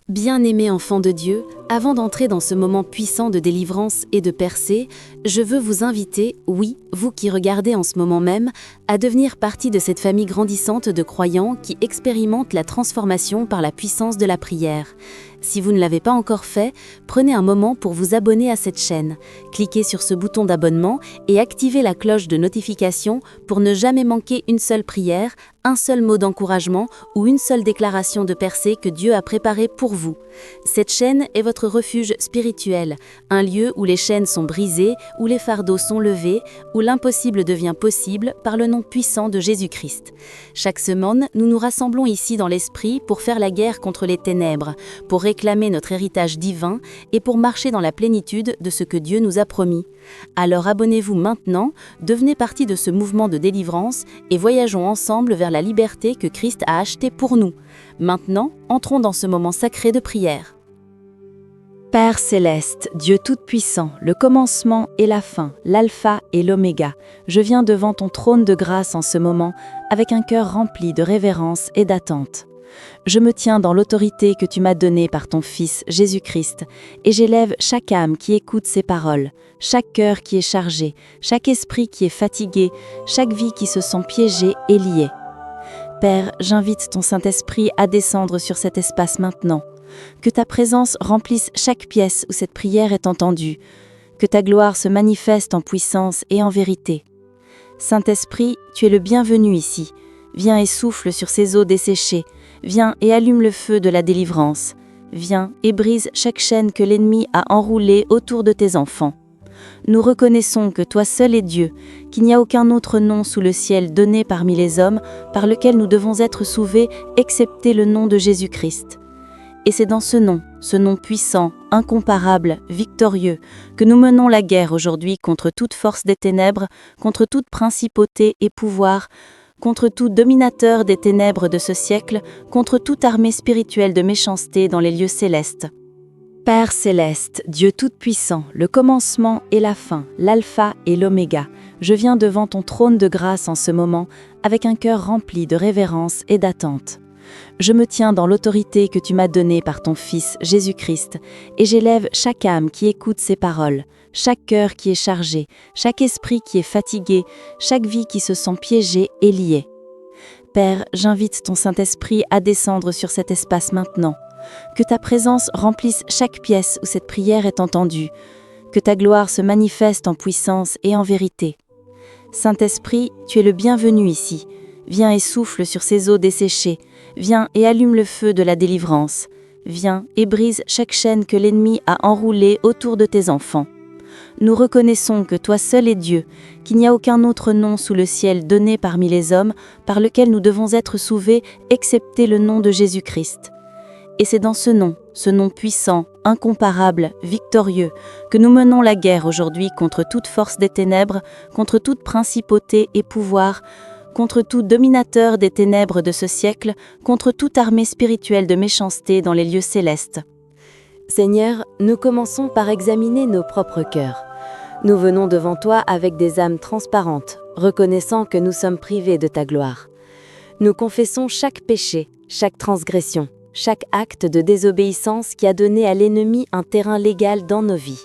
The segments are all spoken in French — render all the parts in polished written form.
Bien-aimés enfants de Dieu, avant d'entrer dans ce moment puissant de délivrance et de percée, je veux vous inviter, oui, vous qui regardez en ce moment même, à devenir partie de cette famille grandissante de croyants qui expérimentent la transformation par la puissance de la prière. Si vous ne l'avez pas encore fait, prenez un moment pour vous abonner à cette chaîne. Cliquez sur ce bouton d'abonnement et activez la cloche de notification pour ne jamais manquer une seule prière, un seul mot d'encouragement ou une seule déclaration de percée que Dieu a préparée pour vous. Cette chaîne est votre refuge spirituel, un lieu où les chaînes sont brisées, où les fardeaux sont levés, où l'impossible devient possible par le nom puissant de Jésus-Christ. Chaque semaine, nous nous rassemblons ici dans l'esprit pour faire la guerre contre les ténèbres, pour réclamer notre héritage divin et pour marcher dans la plénitude de ce que Dieu nous a promis. Alors abonnez-vous maintenant, devenez partie de ce mouvement de délivrance et voyageons ensemble vers la liberté que Christ a achetée pour nous. Maintenant, entrons dans ce moment sacré de prière. Père céleste, Dieu tout-puissant, le commencement et la fin, l'alpha et l'oméga, je viens devant ton trône de grâce en ce moment avec un cœur rempli de révérence et d'attente. Je me tiens dans l'autorité que tu m'as donnée par ton Fils Jésus-Christ et j'élève chaque âme qui écoute ces paroles, chaque cœur qui est chargé, chaque esprit qui est fatigué, chaque vie qui se sent piégée et liée. Père, j'invite ton Saint-Esprit à descendre sur cet espace maintenant. Que ta présence remplisse chaque pièce où cette prière est entendue. Que ta gloire se manifeste en puissance et en vérité. Saint-Esprit, tu es le bienvenu ici. Viens et souffle sur ces eaux desséchées. Viens et allume le feu de la délivrance. Viens et brise chaque chaîne que l'ennemi a enroulée autour de tes enfants. Nous reconnaissons que toi seul es Dieu, qu'il n'y a aucun autre nom sous le ciel donné parmi les hommes par lequel nous devons être sauvés, excepté le nom de Jésus-Christ. Et c'est dans ce nom puissant, incomparable, victorieux, que nous menons la guerre aujourd'hui contre toute force des ténèbres, contre toute principauté et pouvoir, contre tout dominateur des ténèbres de ce siècle, contre toute armée spirituelle de méchanceté dans les lieux célestes. Père céleste, Dieu tout-puissant, le commencement et la fin, l'alpha et l'oméga, je viens devant ton trône de grâce en ce moment avec un cœur rempli de révérence et d'attente. Je me tiens dans l'autorité que tu m'as donnée par ton Fils Jésus-Christ et j'élève chaque âme qui écoute ces paroles, chaque cœur qui est chargé, chaque esprit qui est fatigué, chaque vie qui se sent piégée et liée. Père, j'invite ton Saint-Esprit à descendre sur cet espace maintenant. Que ta présence remplisse chaque pièce où cette prière est entendue. Que ta gloire se manifeste en puissance et en vérité. Saint-Esprit, tu es le bienvenu ici. Viens et souffle sur ces eaux desséchées. Viens et allume le feu de la délivrance. Viens et brise chaque chaîne que l'ennemi a enroulée autour de tes enfants. Nous reconnaissons que toi seul es Dieu, qu'il n'y a aucun autre nom sous le ciel donné parmi les hommes par lequel nous devons être sauvés, excepté le nom de Jésus-Christ. Et c'est dans ce nom puissant, incomparable, victorieux, que nous menons la guerre aujourd'hui contre toute force des ténèbres, contre toute principauté et pouvoir, contre tout dominateur des ténèbres de ce siècle, contre toute armée spirituelle de méchanceté dans les lieux célestes. Seigneur, nous commençons par examiner nos propres cœurs. Nous venons devant toi avec des âmes transparentes, reconnaissant que nous sommes privés de ta gloire. Nous confessons chaque péché, chaque transgression, chaque acte de désobéissance qui a donné à l'ennemi un terrain légal dans nos vies.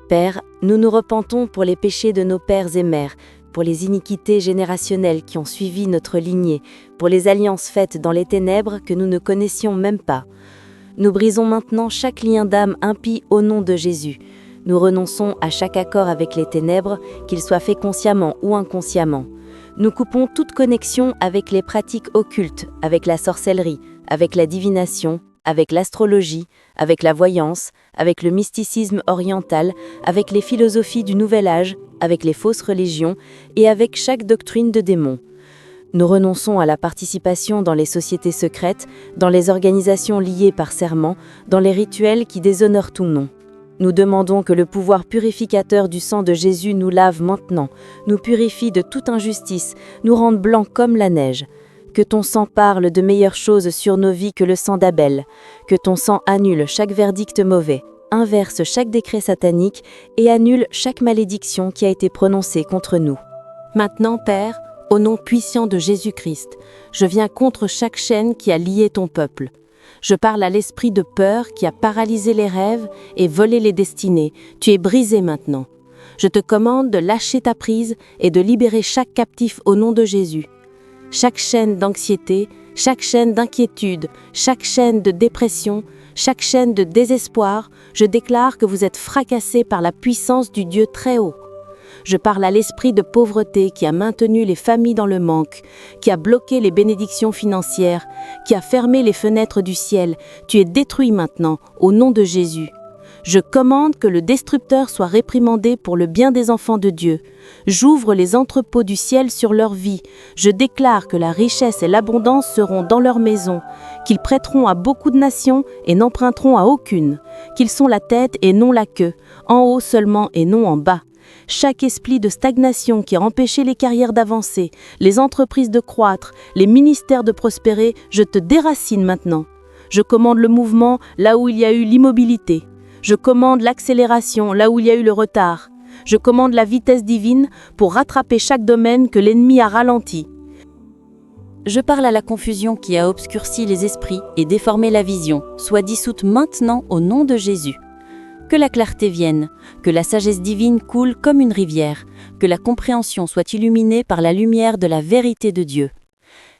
Père, nous nous repentons pour les péchés de nos pères et mères, pour les iniquités générationnelles qui ont suivi notre lignée, pour les alliances faites dans les ténèbres que nous ne connaissions même pas. Nous brisons maintenant chaque lien d'âme impie au nom de Jésus. Nous renonçons à chaque accord avec les ténèbres, qu'il soit fait consciemment ou inconsciemment. Nous coupons toute connexion avec les pratiques occultes, avec la sorcellerie, avec la divination, avec l'astrologie, avec la voyance, avec le mysticisme oriental, avec les philosophies du Nouvel Âge, avec les fausses religions et avec chaque doctrine de démon. Nous renonçons à la participation dans les sociétés secrètes, dans les organisations liées par serment, dans les rituels qui déshonorent tout nom. Nous demandons que le pouvoir purificateur du sang de Jésus nous lave maintenant, nous purifie de toute injustice, nous rende blancs comme la neige. Que ton sang parle de meilleures choses sur nos vies que le sang d'Abel. Que ton sang annule chaque verdict mauvais, inverse chaque décret satanique et annule chaque malédiction qui a été prononcée contre nous. Maintenant, Père, au nom puissant de Jésus-Christ, je viens contre chaque chaîne qui a lié ton peuple. Je parle à l'esprit de peur qui a paralysé les rêves et volé les destinées. Tu es brisé maintenant. Je te commande de lâcher ta prise et de libérer chaque captif au nom de Jésus. Chaque chaîne d'anxiété, chaque chaîne d'inquiétude, chaque chaîne de dépression, chaque chaîne de désespoir, je déclare que vous êtes fracassés par la puissance du Dieu très haut. Je parle à l'esprit de pauvreté qui a maintenu les familles dans le manque, qui a bloqué les bénédictions financières, qui a fermé les fenêtres du ciel. Tu es détruit maintenant, au nom de Jésus. Je commande que le destructeur soit réprimandé pour le bien des enfants de Dieu. J'ouvre les entrepôts du ciel sur leur vie. Je déclare que la richesse et l'abondance seront dans leur maison, qu'ils prêteront à beaucoup de nations et n'emprunteront à aucune, qu'ils sont la tête et non la queue, en haut seulement et non en bas. Chaque esprit de stagnation qui a empêché les carrières d'avancer, les entreprises de croître, les ministères de prospérer, je te déracine maintenant. Je commande le mouvement là où il y a eu l'immobilité. Je commande l'accélération là où il y a eu le retard. Je commande la vitesse divine pour rattraper chaque domaine que l'ennemi a ralenti. Je parle à la confusion qui a obscurci les esprits et déformé la vision, soit dissoute maintenant au nom de Jésus. Que la clarté vienne, que la sagesse divine coule comme une rivière, que la compréhension soit illuminée par la lumière de la vérité de Dieu.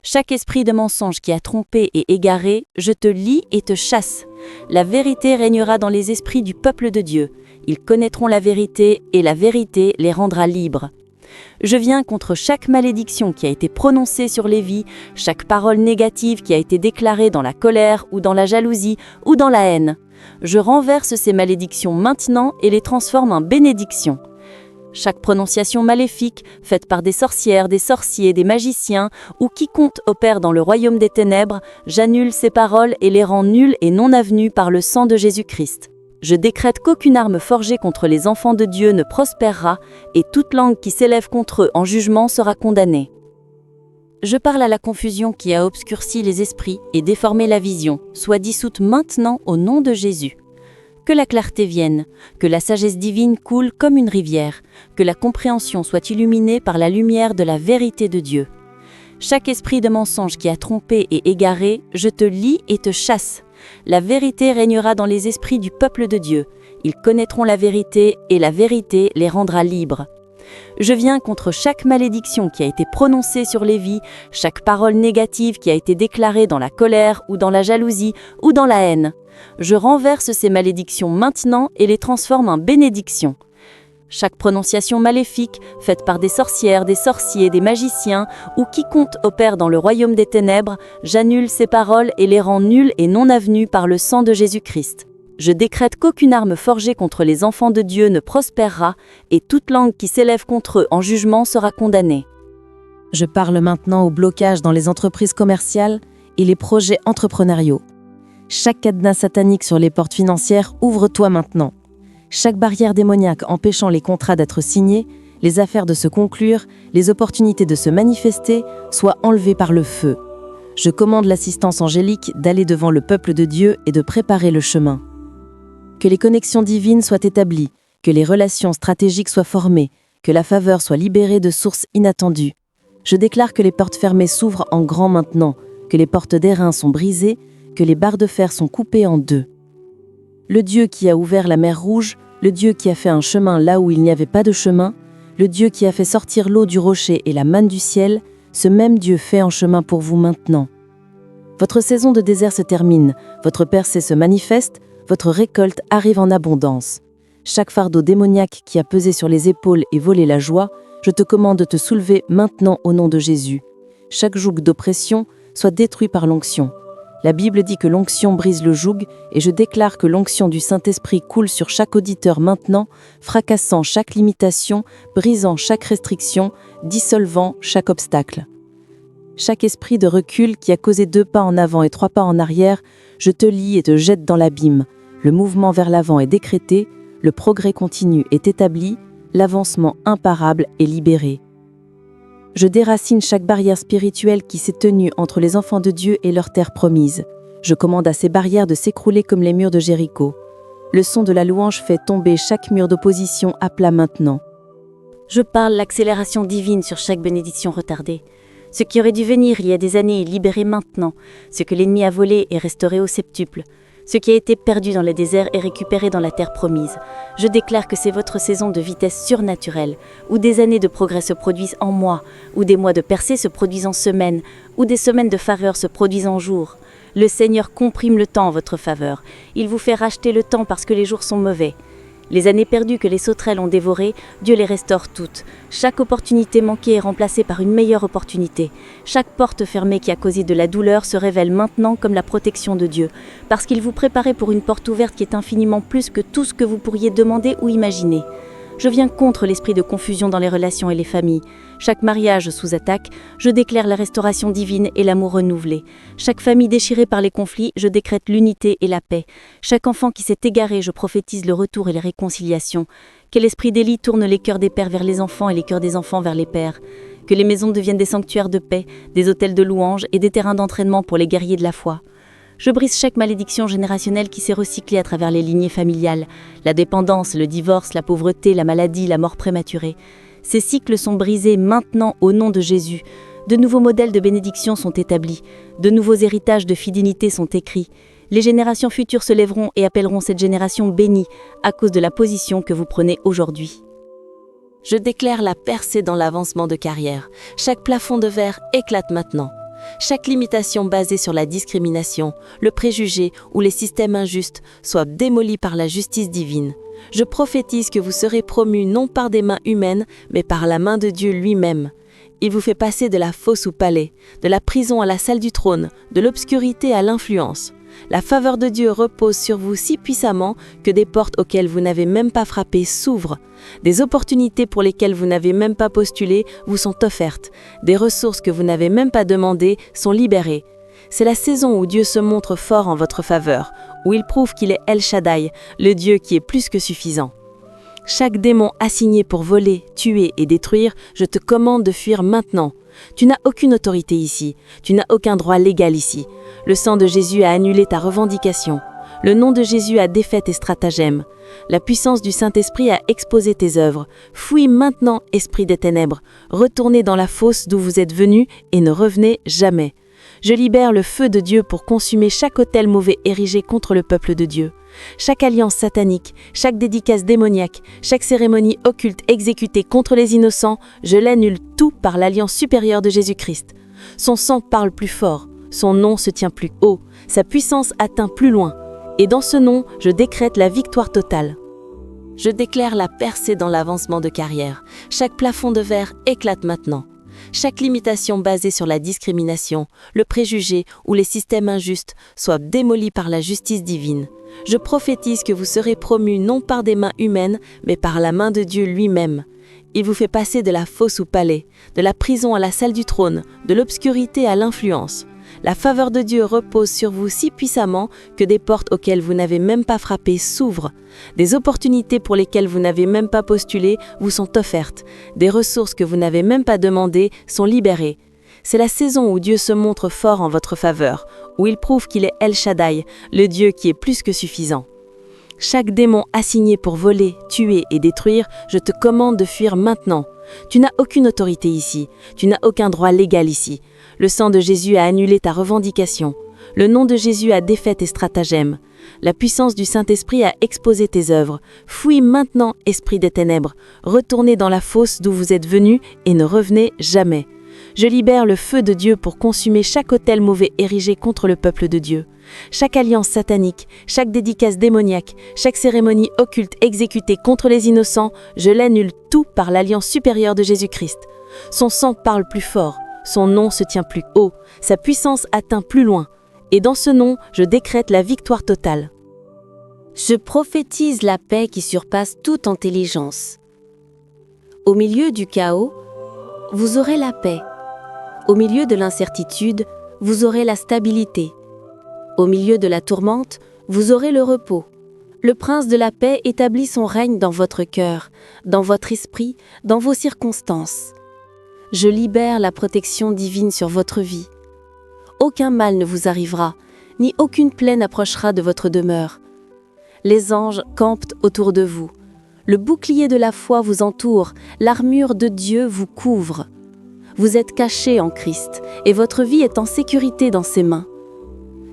Chaque esprit de mensonge qui a trompé et égaré, je te lie et te chasse. La vérité régnera dans les esprits du peuple de Dieu. Ils connaîtront la vérité et la vérité les rendra libres. Je viens contre chaque malédiction qui a été prononcée sur les vies, chaque parole négative qui a été déclarée dans la colère ou dans la jalousie ou dans la haine. Je renverse ces malédictions maintenant et les transforme en bénédictions. Chaque prononciation maléfique, faite par des sorcières, des sorciers, des magiciens ou quiconque opère dans le royaume des ténèbres, j'annule ces paroles et les rends nulles et non avenues par le sang de Jésus-Christ. Je décrète qu'aucune arme forgée contre les enfants de Dieu ne prospérera et toute langue qui s'élève contre eux en jugement sera condamnée. Je parle à la confusion qui a obscurci les esprits et déformé la vision, soit dissoute maintenant au nom de Jésus. Que la clarté vienne, que la sagesse divine coule comme une rivière, que la compréhension soit illuminée par la lumière de la vérité de Dieu. Chaque esprit de mensonge qui a trompé et égaré, je te lie et te chasse. La vérité régnera dans les esprits du peuple de Dieu. Ils connaîtront la vérité et la vérité les rendra libres. Je viens contre chaque malédiction qui a été prononcée sur les vies, chaque parole négative qui a été déclarée dans la colère ou dans la jalousie ou dans la haine. Je renverse ces malédictions maintenant et les transforme en bénédictions. Chaque prononciation maléfique, faite par des sorcières, des sorciers, des magiciens ou quiconque opère dans le royaume des ténèbres, j'annule ces paroles et les rends nulles et non avenues par le sang de Jésus-Christ. Je décrète qu'aucune arme forgée contre les enfants de Dieu ne prospérera et toute langue qui s'élève contre eux en jugement sera condamnée. Je parle maintenant au blocage dans les entreprises commerciales et les projets entrepreneuriaux. Chaque cadenas satanique sur les portes financières, ouvre-toi maintenant. Chaque barrière démoniaque empêchant les contrats d'être signés, les affaires de se conclure, les opportunités de se manifester, soient enlevées par le feu. Je commande l'assistance angélique d'aller devant le peuple de Dieu et de préparer le chemin. Que les connexions divines soient établies, que les relations stratégiques soient formées, que la faveur soit libérée de sources inattendues. Je déclare que les portes fermées s'ouvrent en grand maintenant, que les portes d'airain sont brisées, que les barres de fer sont coupées en deux. Le Dieu qui a ouvert la mer Rouge, le Dieu qui a fait un chemin là où il n'y avait pas de chemin, le Dieu qui a fait sortir l'eau du rocher et la manne du ciel, ce même Dieu fait un chemin pour vous maintenant. Votre saison de désert se termine, votre percée se manifeste, votre récolte arrive en abondance. Chaque fardeau démoniaque qui a pesé sur les épaules et volé la joie, je te commande de te soulever maintenant au nom de Jésus. Chaque joug d'oppression soit détruit par l'onction. La Bible dit que l'onction brise le joug et je déclare que l'onction du Saint-Esprit coule sur chaque auditeur maintenant, fracassant chaque limitation, brisant chaque restriction, dissolvant chaque obstacle. Chaque esprit de recul qui a causé 2 pas en avant et 3 pas en arrière, je te lie et te jette dans l'abîme. Le mouvement vers l'avant est décrété, le progrès continu est établi, l'avancement imparable est libéré. Je déracine chaque barrière spirituelle qui s'est tenue entre les enfants de Dieu et leur terre promise. Je commande à ces barrières de s'écrouler comme les murs de Jéricho. Le son de la louange fait tomber chaque mur d'opposition à plat maintenant. Je parle l'accélération divine sur chaque bénédiction retardée, Ce qui aurait dû venir il y a des années est libéré maintenant. Ce que l'ennemi a volé est restauré au septuple. Ce qui a été perdu dans le désert est récupéré dans la terre promise. Je déclare que c'est votre saison de vitesse surnaturelle, où des années de progrès se produisent en mois, où des mois de percée se produisent en semaines, où des semaines de faveur se produisent en jours. Le Seigneur comprime le temps en votre faveur. Il vous fait racheter le temps parce que les jours sont mauvais. Les années perdues que les sauterelles ont dévorées, Dieu les restaure toutes. Chaque opportunité manquée est remplacée par une meilleure opportunité. Chaque porte fermée qui a causé de la douleur se révèle maintenant comme la protection de Dieu, parce qu'il vous préparait pour une porte ouverte qui est infiniment plus que tout ce que vous pourriez demander ou imaginer. Je viens contre l'esprit de confusion dans les relations et les familles. Chaque mariage sous attaque, je déclare la restauration divine et l'amour renouvelé. Chaque famille déchirée par les conflits, je décrète l'unité et la paix. Chaque enfant qui s'est égaré, je prophétise le retour et les réconciliations. Que l'esprit d'Élie tourne les cœurs des pères vers les enfants et les cœurs des enfants vers les pères. Que les maisons deviennent des sanctuaires de paix, des hôtels de louange et des terrains d'entraînement pour les guerriers de la foi. Je brise chaque malédiction générationnelle qui s'est recyclée à travers les lignées familiales, la dépendance, le divorce, la pauvreté, la maladie, la mort prématurée. Ces cycles sont brisés maintenant au nom de Jésus. De nouveaux modèles de bénédiction sont établis, de nouveaux héritages de fidélité sont écrits. Les générations futures se lèveront et appelleront cette génération bénie à cause de la position que vous prenez aujourd'hui. Je déclare la percée dans l'avancement de carrière. Chaque plafond de verre éclate maintenant. Chaque limitation basée sur la discrimination, le préjugé ou les systèmes injustes soit démolie par la justice divine. Je prophétise que vous serez promus non par des mains humaines, mais par la main de Dieu lui-même. Il vous fait passer de la fosse au palais, de la prison à la salle du trône, de l'obscurité à l'influence. La faveur de Dieu repose sur vous si puissamment que des portes auxquelles vous n'avez même pas frappé s'ouvrent. Des opportunités pour lesquelles vous n'avez même pas postulé vous sont offertes. Des ressources que vous n'avez même pas demandées sont libérées. C'est la saison où Dieu se montre fort en votre faveur, où il prouve qu'il est El Shaddai, le Dieu qui est plus que suffisant. Chaque démon assigné pour voler, tuer et détruire, je te commande de fuir maintenant. Tu n'as aucune autorité ici, tu n'as aucun droit légal ici. Le sang de Jésus a annulé ta revendication. Le nom de Jésus a défait tes stratagèmes. La puissance du Saint-Esprit a exposé tes œuvres. Fouille maintenant, esprit des ténèbres. Retournez dans la fosse d'où vous êtes venus et ne revenez jamais. Je libère le feu de Dieu pour consumer chaque autel mauvais érigé contre le peuple de Dieu. Chaque alliance satanique, chaque dédicace démoniaque, chaque cérémonie occulte exécutée contre les innocents, je l'annule tout par l'alliance supérieure de Jésus-Christ. Son sang parle plus fort, son nom se tient plus haut, sa puissance atteint plus loin. Et dans ce nom, je décrète la victoire totale. Je déclare la percée dans l'avancement de carrière. Chaque plafond de verre éclate maintenant. Chaque limitation basée sur la discrimination, le préjugé ou les systèmes injustes soit démolie par la justice divine. Je prophétise que vous serez promus non par des mains humaines, mais par la main de Dieu lui-même. Il vous fait passer de la fosse au palais, de la prison à la salle du trône, de l'obscurité à l'influence. La faveur de Dieu repose sur vous si puissamment que des portes auxquelles vous n'avez même pas frappé s'ouvrent. Des opportunités pour lesquelles vous n'avez même pas postulé vous sont offertes. Des ressources que vous n'avez même pas demandées sont libérées. C'est la saison où Dieu se montre fort en votre faveur, où il prouve qu'il est El Shaddai, le Dieu qui est plus que suffisant. Chaque démon assigné pour voler, tuer et détruire, je te commande de fuir maintenant. Tu n'as aucune autorité ici, tu n'as aucun droit légal ici. Le sang de Jésus a annulé ta revendication. Le nom de Jésus a défait tes stratagèmes. La puissance du Saint-Esprit a exposé tes œuvres. Fouille maintenant, esprit des ténèbres. Retournez dans la fosse d'où vous êtes venus et ne revenez jamais. Je libère le feu de Dieu pour consumer chaque autel mauvais érigé contre le peuple de Dieu. Chaque alliance satanique, chaque dédicace démoniaque, chaque cérémonie occulte exécutée contre les innocents, je l'annule tout par l'alliance supérieure de Jésus-Christ. Son sang parle plus fort, son nom se tient plus haut, sa puissance atteint plus loin. Et dans ce nom, je décrète la victoire totale. Je prophétise la paix qui surpasse toute intelligence. Au milieu du chaos, vous aurez la paix. Au milieu de l'incertitude, vous aurez la stabilité. Au milieu de la tourmente, vous aurez le repos. Le prince de la paix établit son règne dans votre cœur, dans votre esprit, dans vos circonstances. Je libère la protection divine sur votre vie. Aucun mal ne vous arrivera, ni aucune plaie n'approchera de votre demeure. Les anges campent autour de vous. Le bouclier de la foi vous entoure, l'armure de Dieu vous couvre. Vous êtes caché en Christ et votre vie est en sécurité dans ses mains.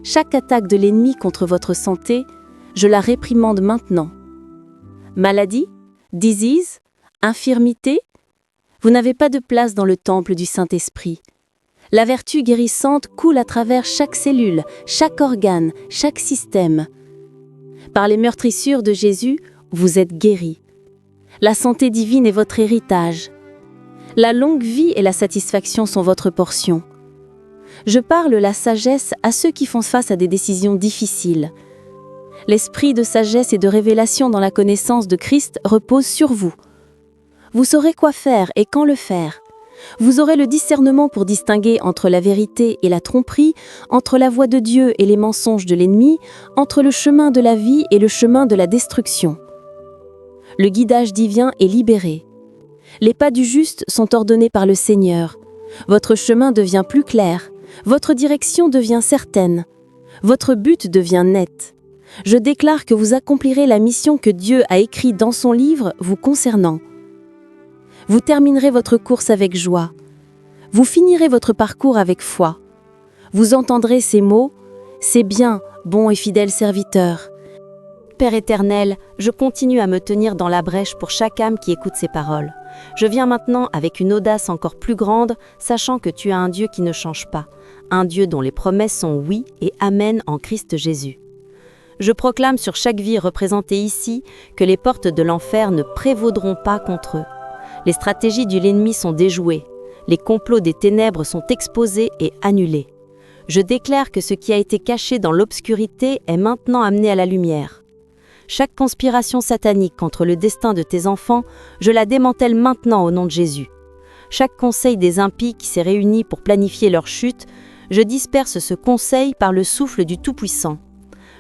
Chaque attaque de l'ennemi contre votre santé, je la réprimande maintenant. Maladie, disease, infirmité, vous n'avez pas de place dans le temple du Saint-Esprit. La vertu guérissante coule à travers chaque cellule, chaque organe, chaque système. Par les meurtrissures de Jésus, vous êtes guéris. La santé divine est votre héritage. La longue vie et la satisfaction sont votre portion. Je parle la sagesse à ceux qui font face à des décisions difficiles. L'esprit de sagesse et de révélation dans la connaissance de Christ repose sur vous. Vous saurez quoi faire et quand le faire. Vous aurez le discernement pour distinguer entre la vérité et la tromperie, entre la voix de Dieu et les mensonges de l'ennemi, entre le chemin de la vie et le chemin de la destruction. Le guidage divin est libéré. Les pas du juste sont ordonnés par le Seigneur. Votre chemin devient plus clair. Votre direction devient certaine. Votre but devient net. Je déclare que vous accomplirez la mission que Dieu a écrite dans son livre vous concernant. Vous terminerez votre course avec joie. Vous finirez votre parcours avec foi. Vous entendrez ces mots, « C'est bien, bon et fidèle serviteur ». Père éternel, je continue à me tenir dans la brèche pour chaque âme qui écoute ces paroles. Je viens maintenant avec une audace encore plus grande, sachant que tu as un Dieu qui ne change pas, un Dieu dont les promesses sont oui et amen en Christ Jésus. Je proclame sur chaque vie représentée ici que les portes de l'enfer ne prévaudront pas contre eux. Les stratégies de l'ennemi sont déjouées, les complots des ténèbres sont exposés et annulés. Je déclare que ce qui a été caché dans l'obscurité est maintenant amené à la lumière. Chaque conspiration satanique contre le destin de tes enfants, je la démantèle maintenant au nom de Jésus. Chaque conseil des impies qui s'est réuni pour planifier leur chute, je disperse ce conseil par le souffle du Tout-Puissant.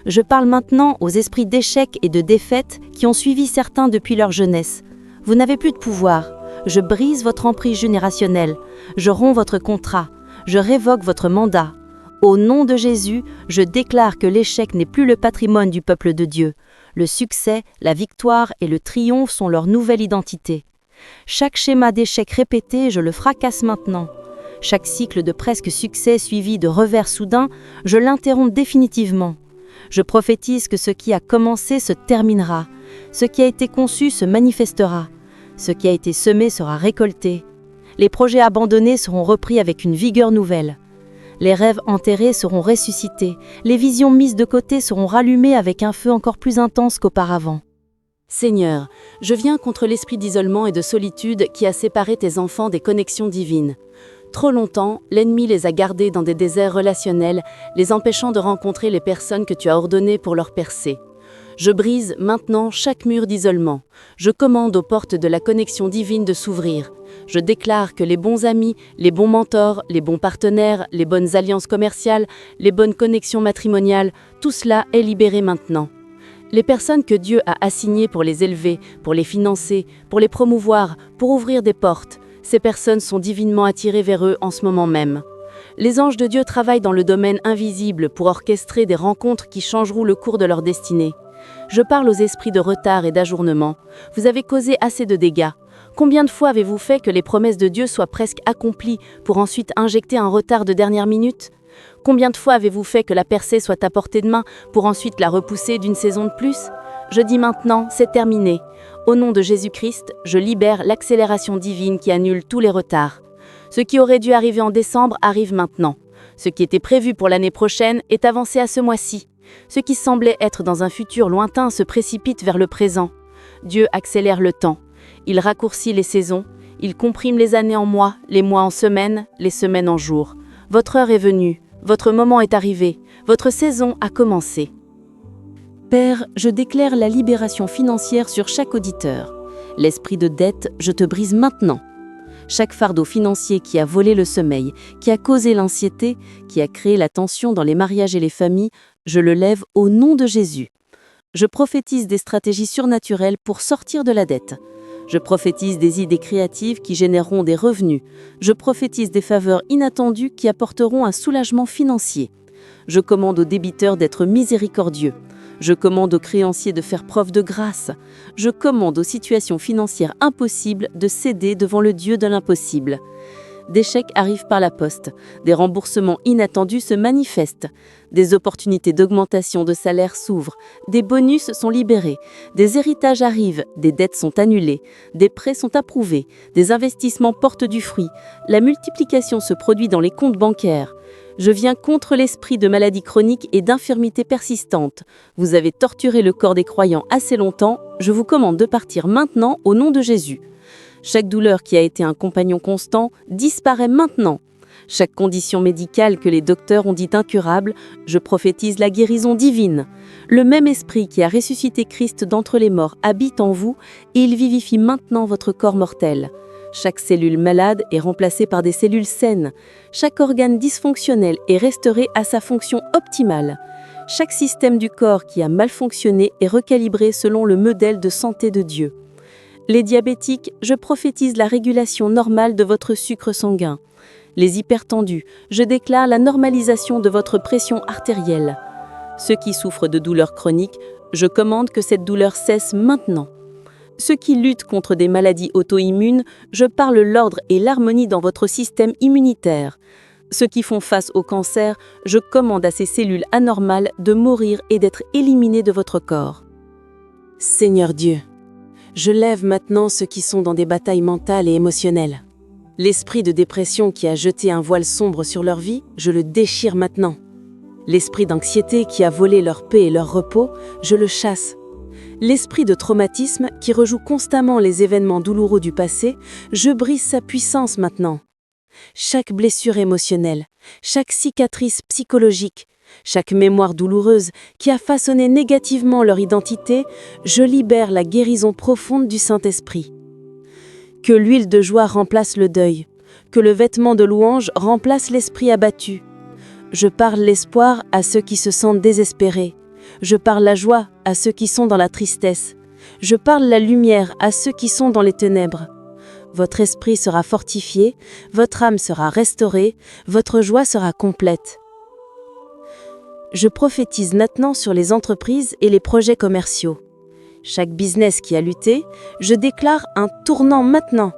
Je parle maintenant aux esprits d'échec et de défaite qui ont suivi certains depuis leur jeunesse. Vous n'avez plus de pouvoir. Je brise votre emprise générationnelle. Je romps votre contrat. Je révoque votre mandat. Au nom de Jésus, je déclare que l'échec n'est plus le patrimoine du peuple de Dieu. Le succès, la victoire et le triomphe sont leur nouvelle identité. Chaque schéma d'échec répété, je le fracasse maintenant. Chaque cycle de presque succès suivi de revers soudains, je l'interromps définitivement. Je prophétise que ce qui a commencé se terminera. Ce qui a été conçu se manifestera. Ce qui a été semé sera récolté. Les projets abandonnés seront repris avec une vigueur nouvelle. Les rêves enterrés seront ressuscités. Les visions mises de côté seront rallumées avec un feu encore plus intense qu'auparavant. Seigneur, je viens contre l'esprit d'isolement et de solitude qui a séparé tes enfants des connexions divines. Trop longtemps, l'ennemi les a gardés dans des déserts relationnels, les empêchant de rencontrer les personnes que tu as ordonnées pour leur percer. Je brise maintenant chaque mur d'isolement. Je commande aux portes de la connexion divine de s'ouvrir. Je déclare que les bons amis, les bons mentors, les bons partenaires, les bonnes alliances commerciales, les bonnes connexions matrimoniales, tout cela est libéré maintenant. Les personnes que Dieu a assignées pour les élever, pour les financer, pour les promouvoir, pour ouvrir des portes, ces personnes sont divinement attirées vers eux en ce moment même. Les anges de Dieu travaillent dans le domaine invisible pour orchestrer des rencontres qui changeront le cours de leur destinée. Je parle aux esprits de retard et d'ajournement. Vous avez causé assez de dégâts. Combien de fois avez-vous fait que les promesses de Dieu soient presque accomplies pour ensuite injecter un retard de dernière minute ? Combien de fois avez-vous fait que la percée soit à portée de main pour ensuite la repousser d'une saison de plus ? Je dis maintenant, c'est terminé. Au nom de Jésus-Christ, je libère l'accélération divine qui annule tous les retards. Ce qui aurait dû arriver en décembre arrive maintenant. Ce qui était prévu pour l'année prochaine est avancé à ce mois-ci. Ce qui semblait être dans un futur lointain se précipite vers le présent. Dieu accélère le temps. Il raccourcit les saisons. Il comprime les années en mois, les mois en semaines, les semaines en jours. Votre heure est venue. Votre moment est arrivé. Votre saison a commencé. Père, je déclare la libération financière sur chaque auditeur. L'esprit de dette, je te brise maintenant. Chaque fardeau financier qui a volé le sommeil, qui a causé l'anxiété, qui a créé la tension dans les mariages et les familles, je le lève au nom de Jésus. Je prophétise des stratégies surnaturelles pour sortir de la dette. Je prophétise des idées créatives qui généreront des revenus. Je prophétise des faveurs inattendues qui apporteront un soulagement financier. Je commande aux débiteurs d'être miséricordieux. Je commande aux créanciers de faire preuve de grâce. Je commande aux situations financières impossibles de céder devant le Dieu de l'impossible. Des chèques arrivent par la poste, des remboursements inattendus se manifestent, des opportunités d'augmentation de salaire s'ouvrent, des bonus sont libérés, des héritages arrivent, des dettes sont annulées, des prêts sont approuvés, des investissements portent du fruit, la multiplication se produit dans les comptes bancaires. Je viens contre l'esprit de maladie chronique et d'infirmité persistante. Vous avez torturé le corps des croyants assez longtemps, je vous commande de partir maintenant au nom de Jésus. Chaque douleur qui a été un compagnon constant disparaît maintenant. Chaque condition médicale que les docteurs ont dit incurable, je prophétise la guérison divine. Le même esprit qui a ressuscité Christ d'entre les morts habite en vous et il vivifie maintenant votre corps mortel. Chaque cellule malade est remplacée par des cellules saines. Chaque organe dysfonctionnel est restauré à sa fonction optimale. Chaque système du corps qui a mal fonctionné est recalibré selon le modèle de santé de Dieu. Les diabétiques, je prophétise la régulation normale de votre sucre sanguin. Les hypertendus, je déclare la normalisation de votre pression artérielle. Ceux qui souffrent de douleurs chroniques, je commande que cette douleur cesse maintenant. Ceux qui luttent contre des maladies auto-immunes, je parle l'ordre et l'harmonie dans votre système immunitaire. Ceux qui font face au cancer, je commande à ces cellules anormales de mourir et d'être éliminées de votre corps. Seigneur Dieu, je lève maintenant ceux qui sont dans des batailles mentales et émotionnelles. L'esprit de dépression qui a jeté un voile sombre sur leur vie, je le déchire maintenant. L'esprit d'anxiété qui a volé leur paix et leur repos, je le chasse. L'esprit de traumatisme qui rejoue constamment les événements douloureux du passé, je brise sa puissance maintenant. Chaque blessure émotionnelle, chaque cicatrice psychologique, chaque mémoire douloureuse qui a façonné négativement leur identité, je libère la guérison profonde du Saint-Esprit. Que l'huile de joie remplace le deuil, que le vêtement de louange remplace l'esprit abattu. Je parle l'espoir à ceux qui se sentent désespérés. Je parle la joie à ceux qui sont dans la tristesse. Je parle la lumière à ceux qui sont dans les ténèbres. Votre esprit sera fortifié, votre âme sera restaurée, votre joie sera complète. Je prophétise maintenant sur les entreprises et les projets commerciaux. Chaque business qui a lutté, je déclare un tournant maintenant.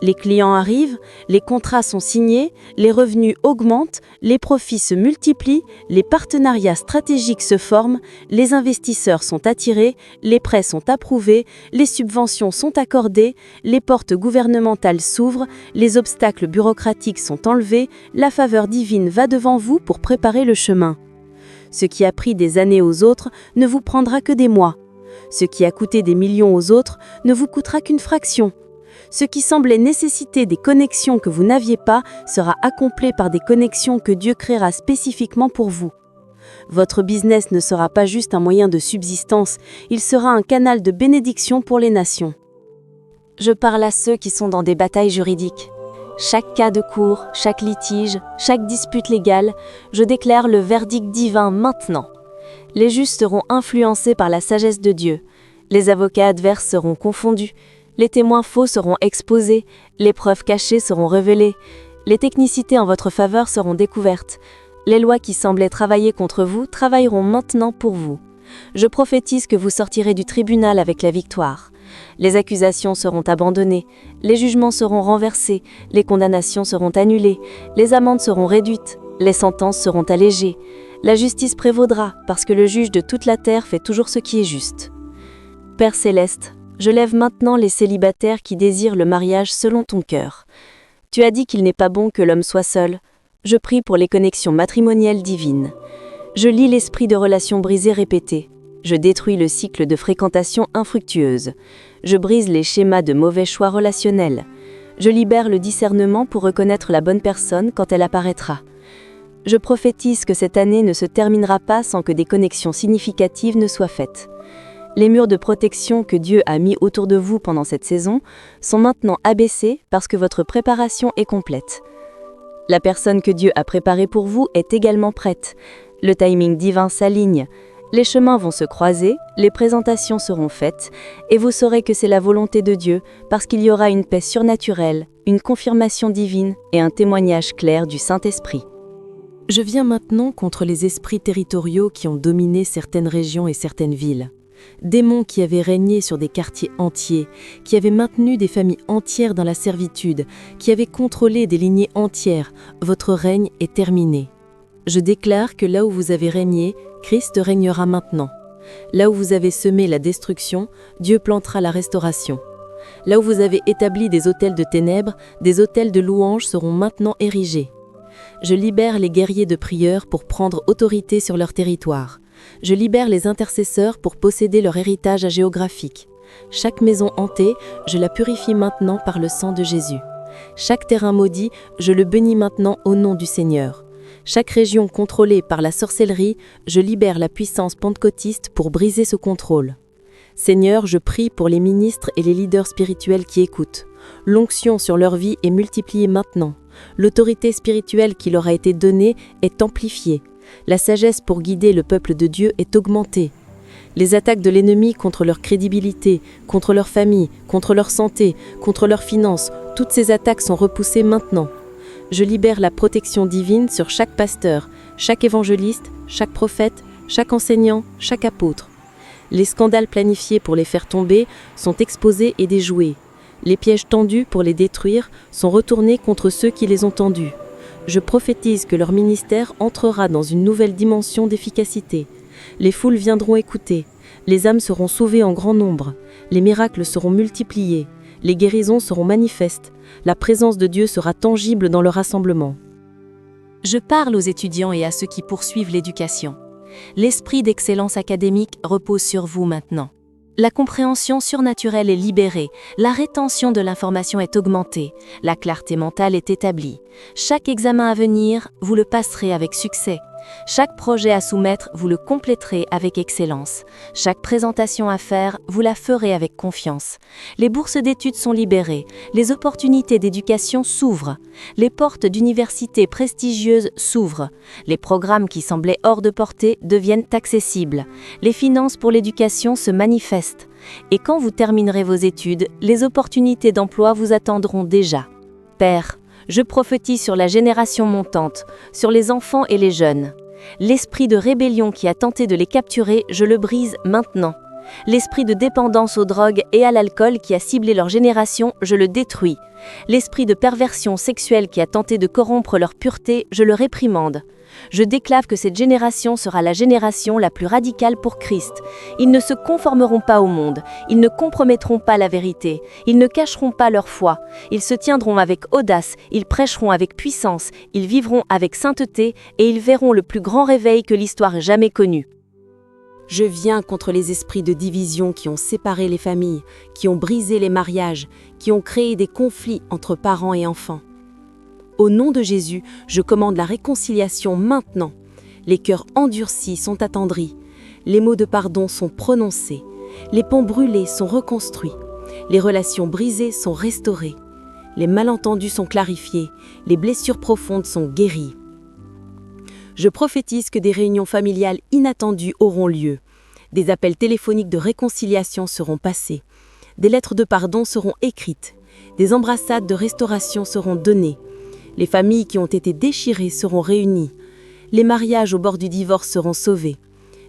Les clients arrivent, les contrats sont signés, les revenus augmentent, les profits se multiplient, les partenariats stratégiques se forment, les investisseurs sont attirés, les prêts sont approuvés, les subventions sont accordées, les portes gouvernementales s'ouvrent, les obstacles bureaucratiques sont enlevés, la faveur divine va devant vous pour préparer le chemin. Ce qui a pris des années aux autres ne vous prendra que des mois. Ce qui a coûté des millions aux autres ne vous coûtera qu'une fraction. Ce qui semblait nécessiter des connexions que vous n'aviez pas sera accompli par des connexions que Dieu créera spécifiquement pour vous. Votre business ne sera pas juste un moyen de subsistance, il sera un canal de bénédiction pour les nations. Je parle à ceux qui sont dans des batailles juridiques. Chaque cas de cour, chaque litige, chaque dispute légale, je déclare le verdict divin maintenant. Les justes seront influencés par la sagesse de Dieu. Les avocats adverses seront confondus. Les témoins faux seront exposés, les preuves cachées seront révélées, les technicités en votre faveur seront découvertes. Les lois qui semblaient travailler contre vous travailleront maintenant pour vous. Je prophétise que vous sortirez du tribunal avec la victoire. Les accusations seront abandonnées, les jugements seront renversés, les condamnations seront annulées, les amendes seront réduites, les sentences seront allégées. La justice prévaudra parce que le juge de toute la terre fait toujours ce qui est juste. Père céleste, je lève maintenant les célibataires qui désirent le mariage selon ton cœur. Tu as dit qu'il n'est pas bon que l'homme soit seul. Je prie pour les connexions matrimoniales divines. Je lis l'esprit de relations brisées répétées. Je détruis le cycle de fréquentation infructueuse. Je brise les schémas de mauvais choix relationnels. Je libère le discernement pour reconnaître la bonne personne quand elle apparaîtra. Je prophétise que cette année ne se terminera pas sans que des connexions significatives ne soient faites. Les murs de protection que Dieu a mis autour de vous pendant cette saison sont maintenant abaissés parce que votre préparation est complète. La personne que Dieu a préparée pour vous est également prête. Le timing divin s'aligne. Les chemins vont se croiser, les présentations seront faites, et vous saurez que c'est la volonté de Dieu parce qu'il y aura une paix surnaturelle, une confirmation divine et un témoignage clair du Saint-Esprit. Je viens maintenant contre les esprits territoriaux qui ont dominé certaines régions et certaines villes. Démons qui avaient régné sur des quartiers entiers, qui avaient maintenu des familles entières dans la servitude, qui avaient contrôlé des lignées entières, votre règne est terminé. Je déclare que là où vous avez régné, Christ régnera maintenant. Là où vous avez semé la destruction, Dieu plantera la restauration. Là où vous avez établi des autels de ténèbres, des autels de louanges seront maintenant érigés. Je libère les guerriers de prière pour prendre autorité sur leur territoire. Je libère les intercesseurs pour posséder leur héritage géographique. Chaque maison hantée, je la purifie maintenant par le sang de Jésus. Chaque terrain maudit, je le bénis maintenant au nom du Seigneur. Chaque région contrôlée par la sorcellerie, je libère la puissance pentecôtiste pour briser ce contrôle. Seigneur, je prie pour les ministres et les leaders spirituels qui écoutent. L'onction sur leur vie est multipliée maintenant. L'autorité spirituelle qui leur a été donnée est amplifiée. La sagesse pour guider le peuple de Dieu est augmentée. Les attaques de l'ennemi contre leur crédibilité, contre leur famille, contre leur santé, contre leurs finances, toutes ces attaques sont repoussées maintenant. Je libère la protection divine sur chaque pasteur, chaque évangéliste, chaque prophète, chaque enseignant, chaque apôtre. Les scandales planifiés pour les faire tomber sont exposés et déjoués. Les pièges tendus pour les détruire sont retournés contre ceux qui les ont tendus. Je prophétise que leur ministère entrera dans une nouvelle dimension d'efficacité. Les foules viendront écouter. Les âmes seront sauvées en grand nombre. Les miracles seront multipliés. Les guérisons seront manifestes. La présence de Dieu sera tangible dans le rassemblement. Je parle aux étudiants et à ceux qui poursuivent l'éducation. L'esprit d'excellence académique repose sur vous maintenant. La compréhension surnaturelle est libérée, la rétention de l'information est augmentée, la clarté mentale est établie. Chaque examen à venir, vous le passerez avec succès. Chaque projet à soumettre, vous le compléterez avec excellence. Chaque présentation à faire, vous la ferez avec confiance. Les bourses d'études sont libérées, les opportunités d'éducation s'ouvrent, les portes d'universités prestigieuses s'ouvrent, les programmes qui semblaient hors de portée deviennent accessibles, les finances pour l'éducation se manifestent. Et quand vous terminerez vos études, les opportunités d'emploi vous attendront déjà. Père, je prophétise sur la génération montante, sur les enfants et les jeunes. L'esprit de rébellion qui a tenté de les capturer, je le brise maintenant. L'esprit de dépendance aux drogues et à l'alcool qui a ciblé leur génération, je le détruis. L'esprit de perversion sexuelle qui a tenté de corrompre leur pureté, je le réprimande. Je déclare que cette génération sera la génération la plus radicale pour Christ. Ils ne se conformeront pas au monde, ils ne compromettront pas la vérité, ils ne cacheront pas leur foi, ils se tiendront avec audace, ils prêcheront avec puissance, ils vivront avec sainteté et ils verront le plus grand réveil que l'histoire ait jamais connu. Je viens contre les esprits de division qui ont séparé les familles, qui ont brisé les mariages, qui ont créé des conflits entre parents et enfants. Au nom de Jésus, je commande la réconciliation maintenant. Les cœurs endurcis sont attendris. Les mots de pardon sont prononcés. Les ponts brûlés sont reconstruits. Les relations brisées sont restaurées. Les malentendus sont clarifiés. Les blessures profondes sont guéries. Je prophétise que des réunions familiales inattendues auront lieu. Des appels téléphoniques de réconciliation seront passés. Des lettres de pardon seront écrites. Des embrassades de restauration seront données. Les familles qui ont été déchirées seront réunies. Les mariages au bord du divorce seront sauvés.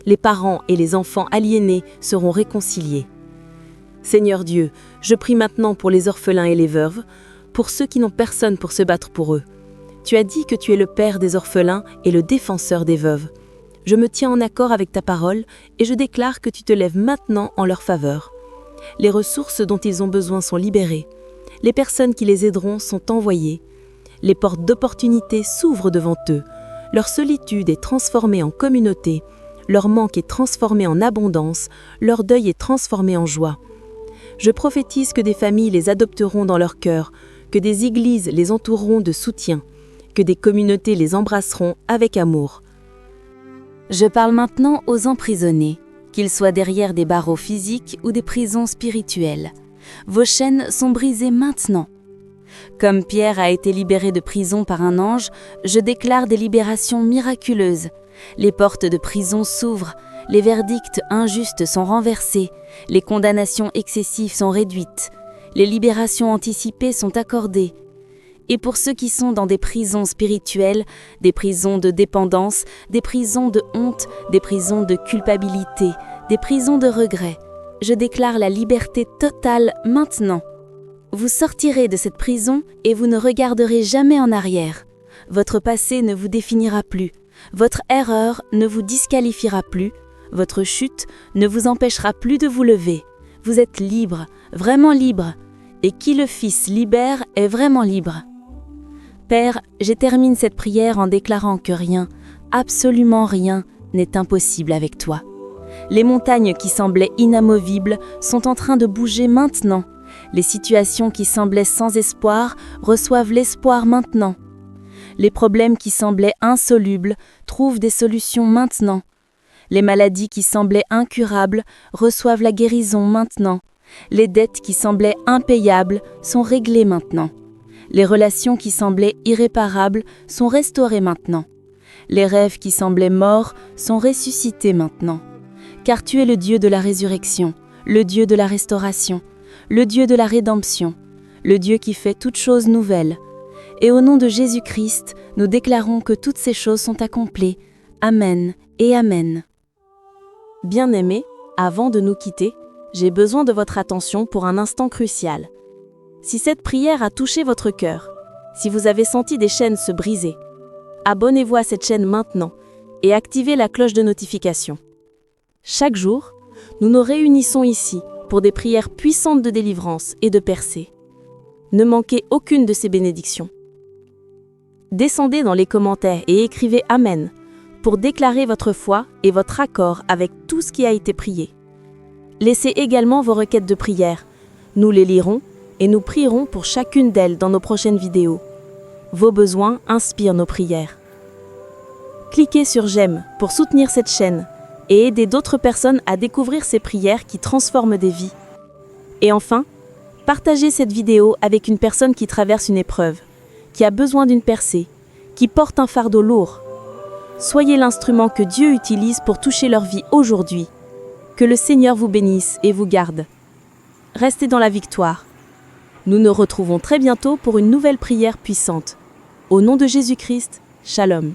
Les parents et les enfants aliénés seront réconciliés. Seigneur Dieu, je prie maintenant pour les orphelins et les veuves, pour ceux qui n'ont personne pour se battre pour eux. Tu as dit que tu es le père des orphelins et le défenseur des veuves. Je me tiens en accord avec ta parole et je déclare que tu te lèves maintenant en leur faveur. Les ressources dont ils ont besoin sont libérées. Les personnes qui les aideront sont envoyées. Les portes d'opportunité s'ouvrent devant eux. Leur solitude est transformée en communauté. Leur manque est transformé en abondance. Leur deuil est transformé en joie. Je prophétise que des familles les adopteront dans leur cœur, que des églises les entoureront de soutien, que des communautés les embrasseront avec amour. Je parle maintenant aux emprisonnés, qu'ils soient derrière des barreaux physiques ou des prisons spirituelles. Vos chaînes sont brisées maintenant. Comme Pierre a été libéré de prison par un ange, je déclare des libérations miraculeuses. Les portes de prison s'ouvrent, les verdicts injustes sont renversés, les condamnations excessives sont réduites, les libérations anticipées sont accordées. Et pour ceux qui sont dans des prisons spirituelles, des prisons de dépendance, des prisons de honte, des prisons de culpabilité, des prisons de regret, je déclare la liberté totale maintenant. Vous sortirez de cette prison et vous ne regarderez jamais en arrière. Votre passé ne vous définira plus. Votre erreur ne vous disqualifiera plus. Votre chute ne vous empêchera plus de vous lever. Vous êtes libre, vraiment libre. Et qui le Fils libère est vraiment libre. Père, je termine cette prière en déclarant que rien, absolument rien, n'est impossible avec toi. Les montagnes qui semblaient inamovibles sont en train de bouger maintenant. Les situations qui semblaient sans espoir reçoivent l'espoir maintenant. Les problèmes qui semblaient insolubles trouvent des solutions maintenant. Les maladies qui semblaient incurables reçoivent la guérison maintenant. Les dettes qui semblaient impayables sont réglées maintenant. Les relations qui semblaient irréparables sont restaurées maintenant. Les rêves qui semblaient morts sont ressuscités maintenant. Car tu es le Dieu de la résurrection, le Dieu de la restauration, le Dieu de la rédemption, le Dieu qui fait toutes choses nouvelles. Et au nom de Jésus-Christ, nous déclarons que toutes ces choses sont accomplies. Amen et Amen. Bien-aimés, avant de nous quitter, j'ai besoin de votre attention pour un instant crucial. Si cette prière a touché votre cœur, si vous avez senti des chaînes se briser, abonnez-vous à cette chaîne maintenant et activez la cloche de notification. Chaque jour, nous nous réunissons ici pour des prières puissantes de délivrance et de percée. Ne manquez aucune de ces bénédictions. Descendez dans les commentaires et écrivez Amen pour déclarer votre foi et votre accord avec tout ce qui a été prié. Laissez également vos requêtes de prière. Nous les lirons et nous prierons pour chacune d'elles dans nos prochaines vidéos. Vos besoins inspirent nos prières. Cliquez sur J'aime pour soutenir cette chaîne et aider d'autres personnes à découvrir ces prières qui transforment des vies. Et enfin, partagez cette vidéo avec une personne qui traverse une épreuve, qui a besoin d'une percée, qui porte un fardeau lourd. Soyez l'instrument que Dieu utilise pour toucher leur vie aujourd'hui. Que le Seigneur vous bénisse et vous garde. Restez dans la victoire. Nous nous retrouvons très bientôt pour une nouvelle prière puissante. Au nom de Jésus-Christ, Shalom.